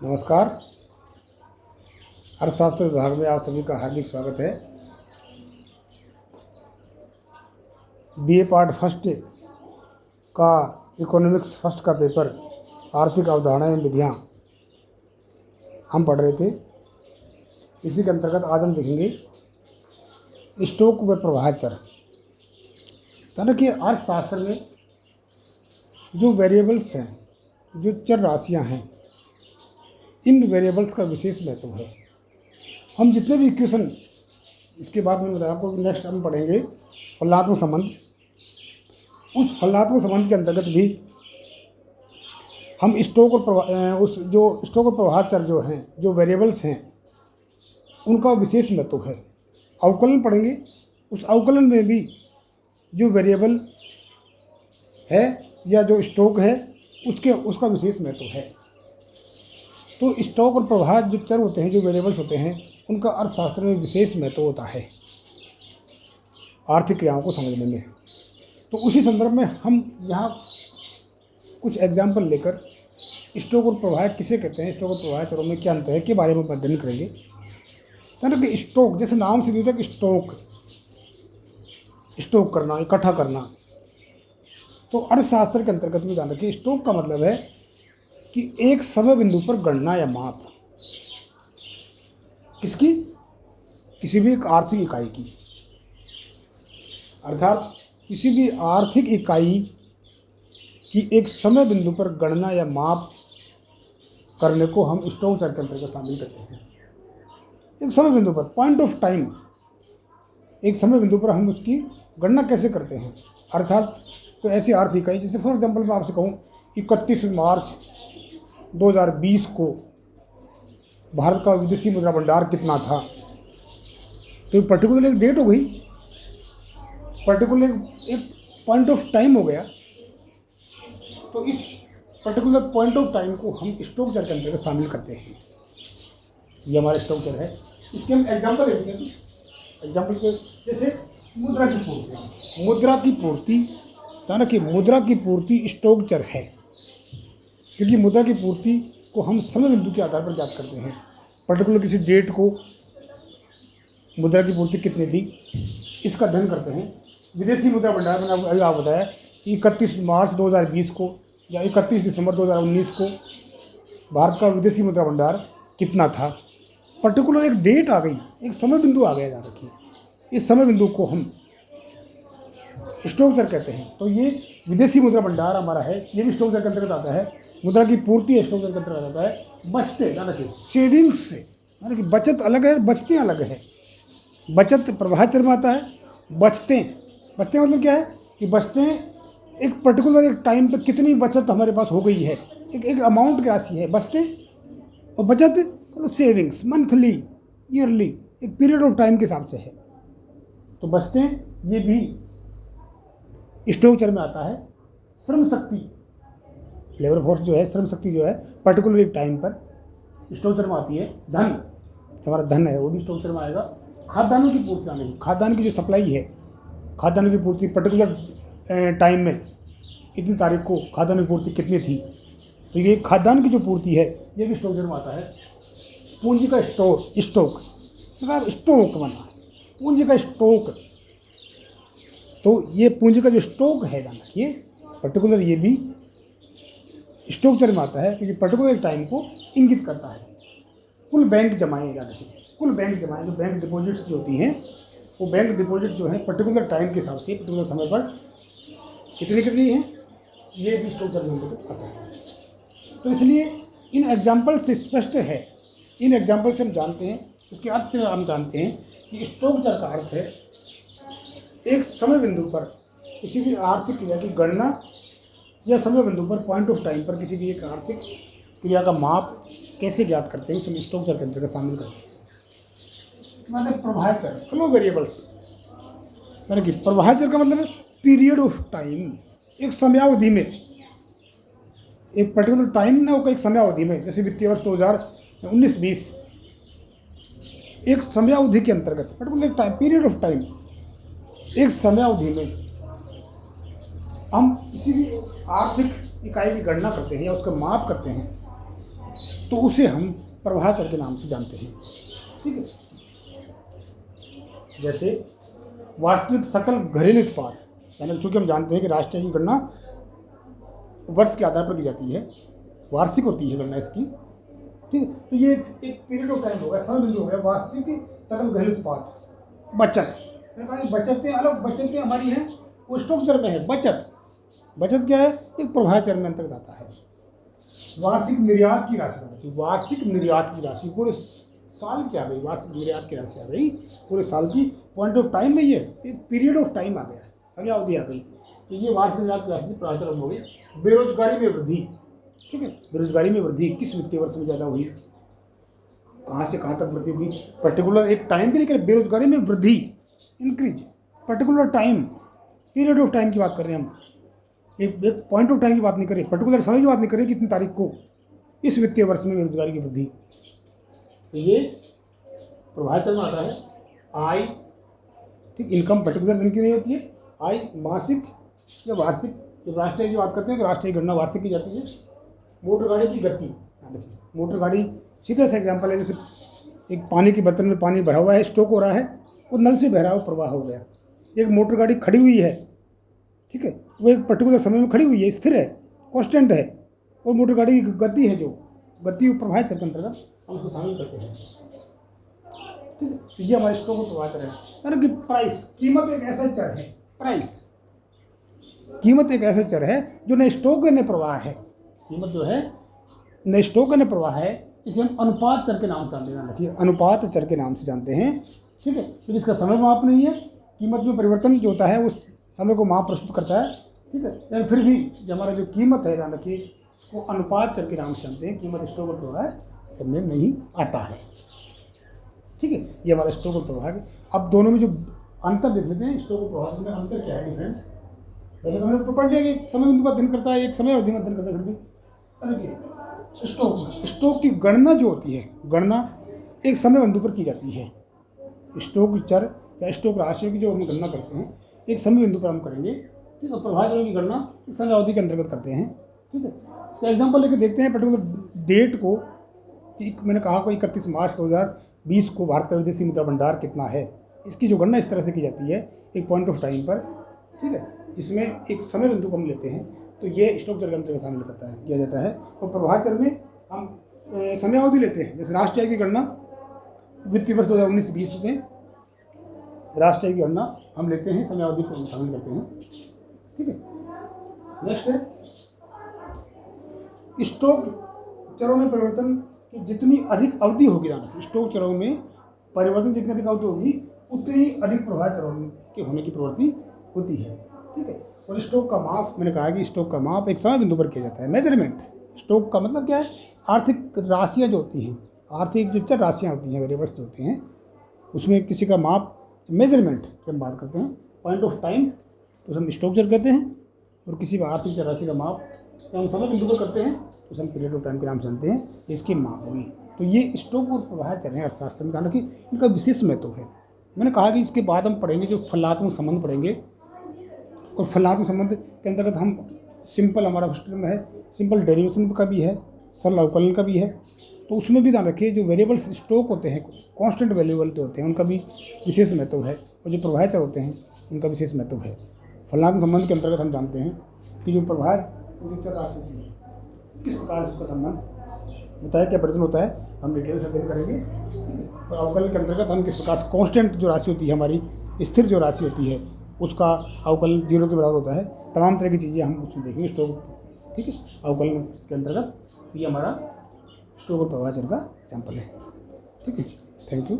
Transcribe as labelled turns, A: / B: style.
A: नमस्कार। अर्थशास्त्र विभाग में आप सभी का हार्दिक स्वागत है। बीए पार्ट फर्स्ट का इकोनॉमिक्स फर्स्ट का पेपर आर्थिक अवधारणाएं विधियाँ हम पढ़ रहे थे। इसी के अंतर्गत आज हम देखेंगे स्टॉक व प्रवाह चर। यानी कि अर्थशास्त्र में जो वेरिएबल्स हैं, जो चर राशियाँ हैं, इन वेरिएबल्स का विशेष महत्व है। हम जितने भी इक्वेशन इसके बाद में बताया आपको, नेक्स्ट हम पढ़ेंगे फलनात्मक संबंध। उस फलनात्मक संबंध के अंतर्गत भी हम स्टॉक और प्रवाह चर जो हैं, जो वेरिएबल्स हैं, उनका विशेष महत्व है। अवकलन पढ़ेंगे, उस अवकलन में भी जो वेरिएबल है या जो स्टॉक है उसका विशेष महत्व है। तो स्टॉक और प्रवाह जो चर होते हैं, जो वेरिएबल्स होते हैं, उनका अर्थशास्त्र में विशेष महत्व होता है आर्थिक क्रियाओं को समझने में। तो उसी संदर्भ में हम यहाँ कुछ एग्जाम्पल लेकर स्टॉक और प्रवाह किसे कहते हैं, स्टॉक और प्रवाह चरों में क्या अंतर है के बारे में अध्ययन करेंगे। यानी कि स्टॉक, जैसे नाम से दिखता है कि स्टॉक करना, इकट्ठा करना, तो अर्थशास्त्र के अंतर्गत भी जान रखिए स्टॉक का मतलब है कि एक समय बिंदु पर गणना या माप किसकी, किसी भी एक आर्थिक इकाई की, अर्थात किसी भी आर्थिक इकाई की एक समय बिंदु पर गणना या माप करने को हम स्टॉक चर के अंतर्गत शामिल करते हैं। एक समय बिंदु पर, पॉइंट ऑफ टाइम, एक समय बिंदु पर हम उसकी गणना कैसे करते हैं, अर्थात तो ऐसी आर्थिक इकाई, जैसे फॉर एग्जांपल मैं आपसे कहूँ 31 मार्च 2020 को भारत का विदेशी मुद्रा भंडार कितना था, तो पर्टिकुलर एक डेट हो गई, पर्टिकुलर एक पॉइंट ऑफ टाइम हो गया। तो इस पर्टिकुलर पॉइंट ऑफ टाइम को हम स्टॉक चर के अंतर्गत शामिल करते हैं। ये हमारा स्टॉक चर है। इसके हम एग्जाम्पल लेते हैं। एग्जाम्पल के जैसे मुद्रा की पूर्ति, यानी कि मुद्रा की पूर्ति स्टॉक चर है, क्योंकि मुद्रा की पूर्ति को हम समय बिंदु के आधार पर ज्ञात करते हैं। पर्टिकुलर किसी डेट को मुद्रा की पूर्ति कितनी थी, इसका अध्ययन करते हैं। विदेशी मुद्रा भंडार, मैंने अभी आप बताया कि 31 मार्च 2020 को या 31 दिसंबर 2019 को भारत का विदेशी मुद्रा भंडार कितना था। पर्टिकुलर एक डेट आ गई, एक समय बिंदु आ गया, याद रखिए। इस समय बिंदु को हम स्टॉक चर कहते हैं। तो ये विदेशी मुद्रा भंडार हमारा है, ये भी स्टॉक चर के अंतर्गत आता है। मुद्रा की पूर्ति स्टॉक चर के अंतर्गत आता है। बचते, यानी कि सेविंग्स से, यानी कि बचत अलग है, बचतें अलग है। बचत प्रवाह चर में आता है। बचतें मतलब क्या है कि बचतें एक पर्टिकुलर एक टाइम पर कितनी बचत हमारे पास हो गई है, एक अमाउंट की राशि है बचतें। और बचत मतलब सेविंग्स, मंथली, ईयरली, एक पीरियड ऑफ टाइम के हिसाब से है। तो बचतें ये भी स्टॉक चर में आता है। श्रम शक्ति, लेबर फोर्स जो है, श्रम शक्ति जो है, पर्टिकुलर एक टाइम पर स्टॉक चर में आती है। धन, हमारा धन है, वो भी स्टॉक चर में आएगा। खाद्यान्नों की पूर्ति, नहीं, खाद्यान्न की जो सप्लाई है, खाद्यान्न की पूर्ति पर्टिकुलर टाइम में इतनी तारीख को खाद्यान्न की पूर्ति कितनी थी, तो ये खाद्यान्न की जो पूर्ति है ये भी स्टॉक चर में आता है। पूंजी का स्टॉक बना, पूंजी का स्टॉक, तो ये पूंजी का जो स्टॉक है, ध्यान रखिए, पर्टिकुलर ये भी स्टॉक चर में आता है, क्योंकि पर्टिकुलर टाइम को इंगित करता है। कुल बैंक जमाएँ, याद रखिए, कुल बैंक जमाएँ, जो बैंक डिपॉजिट्स जो होती हैं, वो बैंक डिपॉजिट जो है पर्टिकुलर टाइम के हिसाब से, पर्टिकुलर समय पर कितनी हैं, ये भी स्टॉक चर में आता है। तो इसलिए इन एग्जाम्पल से स्पष्ट है, इन एग्जाम्पल से हम जानते हैं, इसके अर्थ से हम जानते हैं कि स्टॉक चर का अर्थ है एक समय बिंदु पर किसी भी आर्थिक क्रिया की गणना या समय बिंदु पर, पॉइंट ऑफ टाइम पर किसी भी एक आर्थिक क्रिया का माप कैसे ज्ञात करते हैं, उसमें स्टॉक चर के अंतर्गत शामिल करते हैं। मतलब प्रवाह चर, फ्लो वेरिएबल्स, यानी कि प्रवाह चर का मतलब है पीरियड ऑफ टाइम, एक समयावधि में, एक पर्टिकुलर टाइम ना होगा, एक समयावधि में। जैसे वित्तीय वर्ष 2019-20 एक समयावधि के अंतर्गत, particular time, period of time, एक समयावधि में हम किसी भी आर्थिक इकाई की गणना करते हैं या उसका माप करते हैं, तो तो उसे हम प्रवाह चर के नाम से जानते हैं। ठीक है, जैसे वास्तविक सकल घरेलू उत्पाद, यानी चूंकि हम जानते हैं कि राष्ट्रीय की गणना वर्ष के आधार पर की जाती है, वार्षिक होती है गणना इसकी। ठीक है, तो ये एक पीरियड ऑफ टाइम होगा, समय बिंदु हो गया वास्तविक सकल घरेलू उत्पाद। बचत, मैंने कहा बचतें अलग, बचतें हमारी हैं वो स्टॉक चर में है। बचत क्या है, एक प्रवाह चर में अंतर्गत आता है। वार्षिक निर्यात की राशि, वार्षिक निर्यात की राशि पूरे साल की आ गई, वार्षिक निर्यात की राशि आ गई पूरे साल की। पॉइंट ऑफ टाइम में ये एक पीरियड ऑफ टाइम आ गया है, समयावधि आ गई, तो ये वार्षिक निर्यात की राशि प्रवाह चर हो गई। बेरोजगारी में वृद्धि, ठीक है, बेरोजगारी में वृद्धि किस वित्तीय वर्ष में ज़्यादा हुई, कहाँ से कहाँ तक वृद्धि हुई, पर्टिकुलर एक टाइम के लिए बेरोजगारी में वृद्धि, increase, particular time, period of time की बात कर रहे हैं हम, एक पॉइंट ऑफ टाइम की बात नहीं करें, पर्टिकुलर समय की बात नहीं करें कि इतनी तारीख को इस वित्तीय वर्ष में बेरोजगारी की वृद्धि। तो ये प्रवाह चर में आता है। आय, ठीक, इनकम पर्टिकुलर दिन की नहीं होती है, आय मासिक या वार्षिक। जब राष्ट्रीय की बात करते हैं तो राष्ट्रीय गणना वार्षिक की जाती है। मोटर गाड़ी की गति, देखिए मोटर गाड़ी सीधा सा एग्जाम्पल है, जैसे एक पानी के बर्तन में पानी भरा हुआ है, स्टॉक हो रहा है, वो नल से बह रहा है, वो प्रवाह हो गया। एक मोटर गाड़ी खड़ी हुई है, ठीक है, वो एक पर्टिकुलर समय में खड़ी हुई है, स्थिर है, कांस्टेंट है, और मोटर गाड़ी की गति है, जो गति प्रवाह चर के अंतर्गत हम उसको शामिल करते हैं। ठीक है, तो ये हमारे स्टॉक को प्रवाह चर है। यानी कि प्राइस, कीमत एक ऐसा चर है, प्राइस, कीमत एक ऐसा चर है जो न स्टॉक न प्रवाह है। कीमत जो है न स्टॉक न प्रवाह है, इसे हम अनुपात चर के नाम से जानते हैं। रखिए, अनुपात चर के नाम से जानते हैं। ठीक है, तो इसका समय माप नहीं है, कीमत में परिवर्तन जो होता है उस समय को माप प्रस्तुत करता है। ठीक है, लेकिन फिर भी जो हमारा जो कीमत है, ध्यान रखिए, वो अनुपात चर के नाम से जानते हैं। कीमत स्टॉक और प्रवाह चर में नहीं आता है। ठीक है, ये हमारा स्टॉक और प्रवाह है। अब दोनों में जो अंतर देख लेते हैं, स्टॉक और प्रवाह में अंतर क्या है, डिफरेंस। वैसे तो हमने पढ़ लिया कि एक समय बिंदु पर अध्ययन करता है, एक समय अवधि में अध्ययन करता है। फिर भी देखिए, स्टॉक की गणना जो होती है, गणना एक समय बिंदु पर की जाती है। स्टॉक चर या स्टॉक राशियों की जो हम गणना करते हैं एक समय बिंदु पर हम करेंगे। ठीक है, प्रवाह चरों की गणना इस समय अवधि के अंतर्गत करते हैं। ठीक है, इसका एग्जाम्पल लेके देखते हैं। पर्टिकुलर डेट को, मैंने कहा कोई 31 मार्च 2020 को भारत का विदेशी मुद्रा भंडार कितना है, इसकी जो गणना इस तरह से की जाती है एक पॉइंट ऑफ टाइम पर। ठीक है, जिसमें एक समय बिंदु को हम लेते हैं, तो ये स्टॉक चर के अंतर्गत शामिल करता है, किया जाता है। और प्रवाह चर में हम समयावधि लेते हैं। जैसे राष्ट्रीय की गणना वित्तीय वर्ष 2019-20 में राष्ट्रीय की गणना हम लेते हैं, समयावधि को शामिल करते हैं। ठीक है, नेक्स्ट है स्टॉक चरों में परिवर्तन की जितनी अधिक अवधि होगी, स्टॉक चरों में परिवर्तन जितनी अधिक अवधि होगी उतनी अधिक प्रवाह चरों के होने की प्रवृत्ति होती है। ठीक है, और स्टॉक का माप, मैंने कहा कि स्टॉक का माप एक समय बिंदु पर किया जाता है। मेजरमेंट, स्टॉक का मतलब क्या है, आर्थिक राशियाँ जो होती हैं, आर्थिक जो चर राशियाँ होती हैं, वेरिएबल्स जो होते हैं, उसमें किसी का माप, मेजरमेंट की हम बात करते हैं। पॉइंट ऑफ टाइम तो हम स्टॉक चर कहते हैं, और किसी का आर्थिक चर राशि का माप तो हम समय बिंदु पर करते हैं, तो हम पीरियड ऑफ टाइम के नाम से जानते हैं, इसकी माप हुई। तो ये स्टॉक और प्रवाह चर हैं अर्थशास्त्र में, हालांकि इनका विशेष महत्व है। मैंने कहा कि इसके बाद हम पढ़ेंगे जो फलात्मक संबंध पढ़ेंगे, और फलात्मक संबंध के अंतर्गत हम सिंपल, हमारा हॉस्टल में है सिंपल डेरिवेशन का भी है, सरल अवकलन का भी है। तो उसमें भी ध्यान रखिए, जो वेरिएबल्स स्टॉक होते हैं, कांस्टेंट वैल्यूएबल जो होते हैं, उनका भी विशेष महत्व है, और जो प्रवाह चर होते हैं उनका विशेष महत्व है। फलात्मक संबंध के अंतर्गत हम जानते हैं कि जो प्रवाह चर राशि है किस प्रकार उसका संबंध होता है, क्या परिवर्तन होता है, हम डिटेल से अध्ययन करेंगे। और अवकलन के अंतर्गत हम किस प्रकार कांस्टेंट जो राशि होती है, हमारी स्थिर जो राशि होती है, उसका अवकलन 0 के बराबर होता है। तमाम तरह की चीज़ें हम उसमें देखेंगे स्टॉक। ठीक है, अवकलन के अंतर्गत ये हमारा स्टॉक और प्रवाह चर का एग्जाम्पल है। ठीक है, थैंक यू।